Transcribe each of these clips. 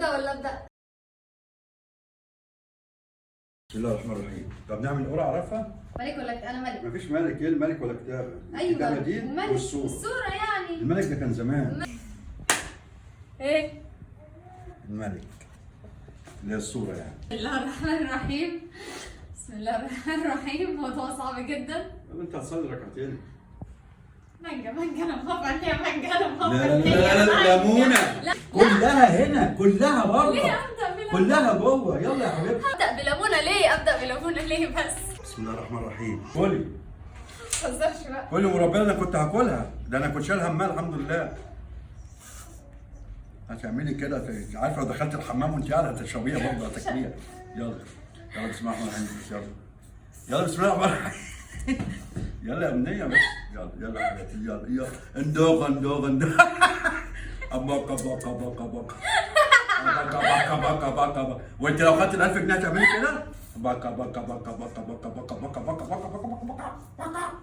تبدا ولا ابدا؟ بسم الله الرحمن الرحيم. طب نعمل قرعه عارفها؟ ملك ولا انا ملك؟ مفيش ملك، ايه الملك ولا كتابه؟ ايوه الكتابه دي الملك والصوره. الصوره يعني. الملك ده كان زمان. ايه؟ الملك اللي هي الصوره يعني. بسم الله الرحمن الرحيم. بسم الله الرحمن الرحيم. موضوع صعب جدا. طب انت هتصلي ركعتين. مانجا انا مغفى عليها مانجا انا مغفى لا لا لا ليمونه كلها هنا، كلها بره. ليه ابدا بليمونه؟ كلها جوه. يلا يا حبيبتي. ابدا بليمونه ليه؟ ابدا بليمونه ليه بس؟ بسم الله الرحمن الرحيم. كلي ما تهزرش بقى. كلي وربنا انا كنت هاكلها، ده انا كنت شايل همها الحمد لله. هتعملي كده عارفه لو دخلت الحمام وانت قاعده هتشربيها برضه هتاكليها. يلا يلا بسم الله الرحمن الرحيم. يلا بسم الله الرحمن الرحيم. يلا يا امنيه بس. يلا يا حبيبتي يلا اندوغ اباك اباك اباك اباك اباك اباك اباك. وانت لو خدت ال 1000 جنيه هتعملي كده؟ اباك اباك اباك اباك اباك اباك اباك اباك اباك اباك.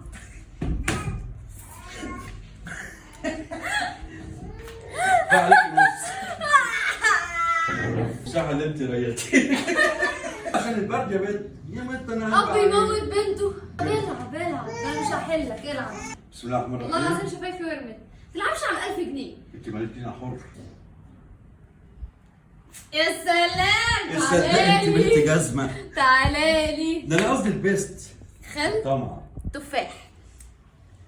سهل انت ريتي عشان البرد يا بنت. يا بنت انا اب يموت بنته. العب انا مش هحلك. العب. بسم الله الرحمن الرحيم. والله العظيم شفايفي ورمت. ما تلعبش على 1000 جنيه. انت مالكينا حر. يا سلام. انت بنت جزمه. تعالالي. ده انا قصدي البيست. خل طمع. تفاح.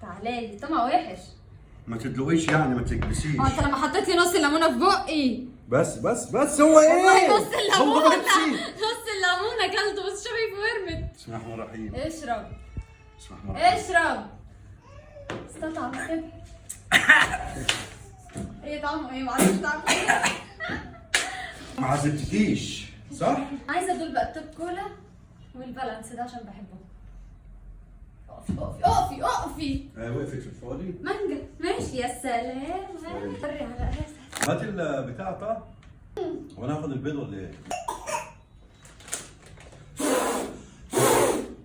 تعالالي. طمع وحش. ما تدلقيش يعني، ما تكبسيش. انت لما حطيت لي نص الليمونه في بقي. بس هو ايه؟ والله نص الليمونه. هو ده بسيط. نص الليمونه اكلته بس شفايفي ورمت. بسم الله الرحمن الرحيم. اشرب. بسم الله الرحمن الرحيم. اشرب. استطعم كده. ايه طعمه ايه؟ معرفش طعمه ايه. ما عزمتكيش صح؟ عايزه دول بقى التوب كولا والبالانس ده عشان بحبهم. اقفي. وقفت في الفاضي. مانجا ماشي. يا سلام. فري على راسك. هات البتاع طه. وانا هاخد البيض ولا ايه؟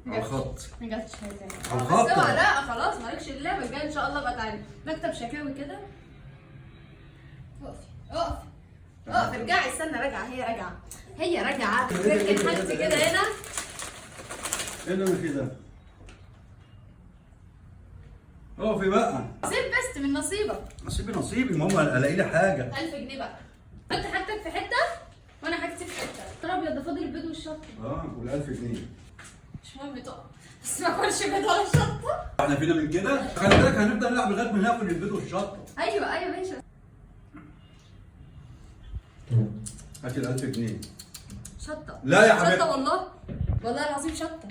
على الخط. ما جاتش حاجه. على الخط. بس اوعى لا خلاص مالكش اللعبه الجايه ان شاء الله بقى. تعالي مكتب شكاوي كده. اقفي ارجعي. استنى راجعه. هي راجعه. تركن حاجتي كده هنا. ايه اللي انا فيه ده؟ اقفي بقى. سيب بس من نصيبك. نصيبي ماما الاقي لي حاجه. 1000 جنيه بقى. حط حاجتك في حته وانا حاجتي في حته. ترى ابيض ده فاضل البيض والشطه. وال 1000 جنيه. مش مهم تقع بس ما اكلش بيض ولا شطه. احنا فينا من كده؟ خلي بالك هنبدا نلعب لغايه ما ناكل البيض والشطه. ايوه ماشي. هات ال 1000 جنيه. شطه. لا يا حبيبي. شطه والله العظيم شطه.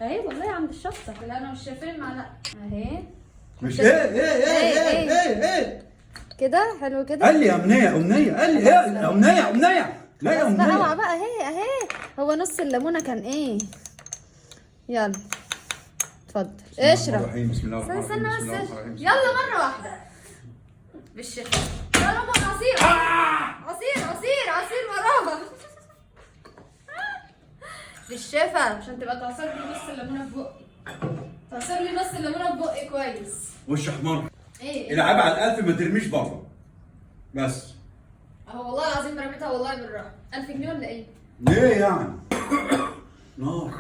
اهي والله عند الشطه. لا انا مش شايفين المعلقه اهي. مش ايه كده حلو كده. قال لي يا امنيه قال لي ايه يا امنيه. لا يا امنيه. اوعى بقى. اهي هو نص الليمونه كان ايه. يلا اتفضل اشرب. بسم الله الرحمن الرحيم. استنى بس. يلا مره واحده بالشفا. يا رب عصير وراها. بالشفا عشان تبقى تعصر لي نص الليمونه في بقي. تعصر لي نص الليمونه في بقي كويس. وش احمر. ايه العب على ال1000 ما ترميش بره. بس اهو والله العظيم رميتها والله بالراحه. 1000 جنيه ولا ايه؟ ليه يعني؟ نار.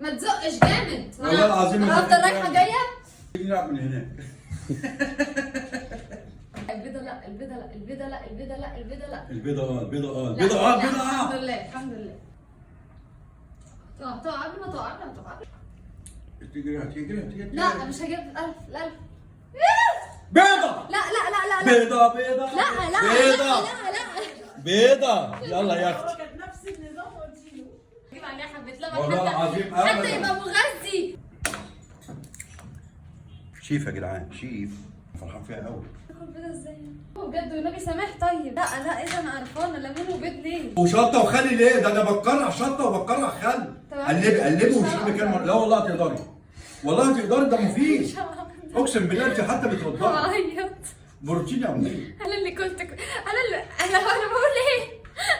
ما تزقش جامد. والله العظيم انا هفضل رايحه جايه. نلعب من هناك. البيضه لا. الحمد لله. تقع قبل ما تقع. هتجري. لا مش هجيب 1000. بيضة. لا بيضة. لا بيضة. يلا يا اختي. كانت نفس النظام وتجيله. جيب عليها حبه لبن والله العظيم حتى يبقى مغذي. شيف يا جدعان شيف. فرحان فيها قوي. تاكل بيضه ازاي؟ بجد والنبي سامح. طيب لا ايه ده انا قرفانه. ليمون وبيض ليه؟ وشطه وخل ليه؟ ده انا بكرع شطه وبكرع خل. قلبي وشربي كلمه. لا والله هتقدري. ده مفيد. اقسم بالله انت حتى بتوضحي. بعيط. بروتين يا امنيه. انا بقول ايه؟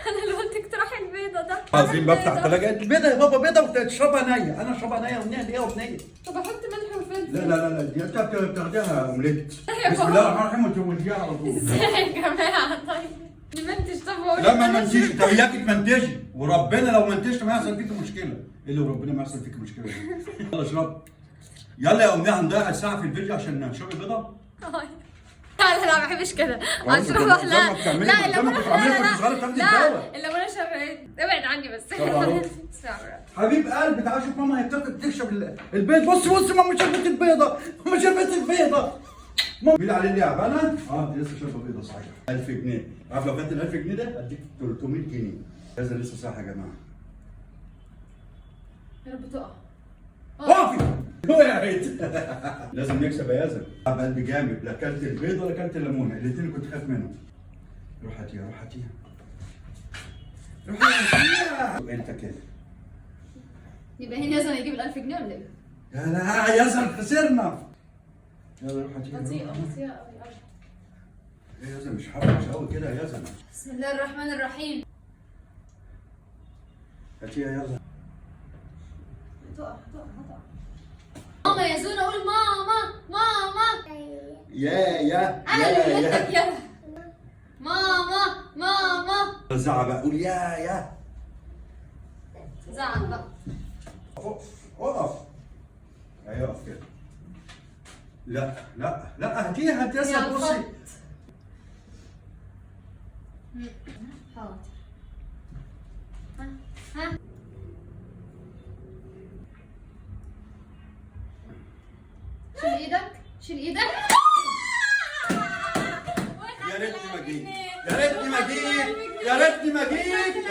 انا اللي قلت اقتراح البيضه ده. عايزين بفتح الثلاجه. بيضه يا بابا بيضه وتشربها نيه. انا اشربها نيه وامنيه ليه وامنيه. طب احط ملح وفلفل. لا لا لا لا دي انت بتاخديها اومليت. بسم الله الرحمن الرحيم وتوجيها على طول. ازاي يا جماعه طيب؟ نمنتج طب واقول لا ما منتجش، انت اياك تمنتجي، وربنا لو منتجت ما يحصل فيك مشكله، الا وربنا ما يحصل فيك مشكله. يلا اشرب. يلا يا امنيه هنضيع الساعه في الفيديو عشان نشرب البيضه. لا لا ما بحبش كده. خلاص اشرب كده، لا زي ما لا بتعملي، الليمون زي ما كنت لا بتعملي كنت صغيرة بتاخدي لا الدواء. الليمون شربت. ابعد عني بس. طب أهو. حبيب قلبي تعال شوف ماما هي بتشرب البيض. بص بص ماما شربت البيضه، ماما شربت البيضه. ماما مين على اللعبه انا؟ دي لسه شاربه بيضه صحيح. 1000 جنيه، عارف لو كانت ال 1000 جنيه ده اديك 300 جنيه. هذا لسه صح يا جماعه. يا رب تقع. اقفي وقعت. لازم نكسب يا ياسر. قلبي جامد، لا اكلت البيض ولا اكلت الليمونه، الاثنين كنت خايف منهم. روح هاتيها روح هاتيها. روح هاتيها. انت كده. يبقى هنا لازم يجيب ال 1000 جنيه ولا ايه؟ يا لا يا ياسر خسرنا. يلا روح هاتيها. بطيئة بطيئة قوي قوي. ايه يا زلمه مش حرام مش قوي كده يا زلمه. بسم الله الرحمن الرحيم. هاتيها يلا. هتقع. ماما يا زونا قول ماما ماما. يا انا اللي قلت لك يلا. ماما. زعق بقى قول يا. زعق بقى. اقف. ايوه اقف كده. لا هاتيها يا ياسر بصي. حاضر. ها شيل ايدك. يا ريتني ما جيت. يا ريتني ما جيت.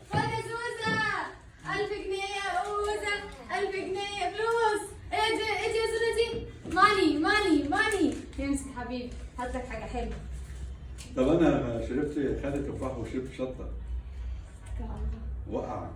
خد يا زوزة 1000 جنيه يا أوزة. 1000 جنيه فلوس. ايه يا زوزة دي؟ ماني. امسك حبيبي هات لك حاجة حلوة. طب انا شربت خالد تفاح وشربت شطه. وقع.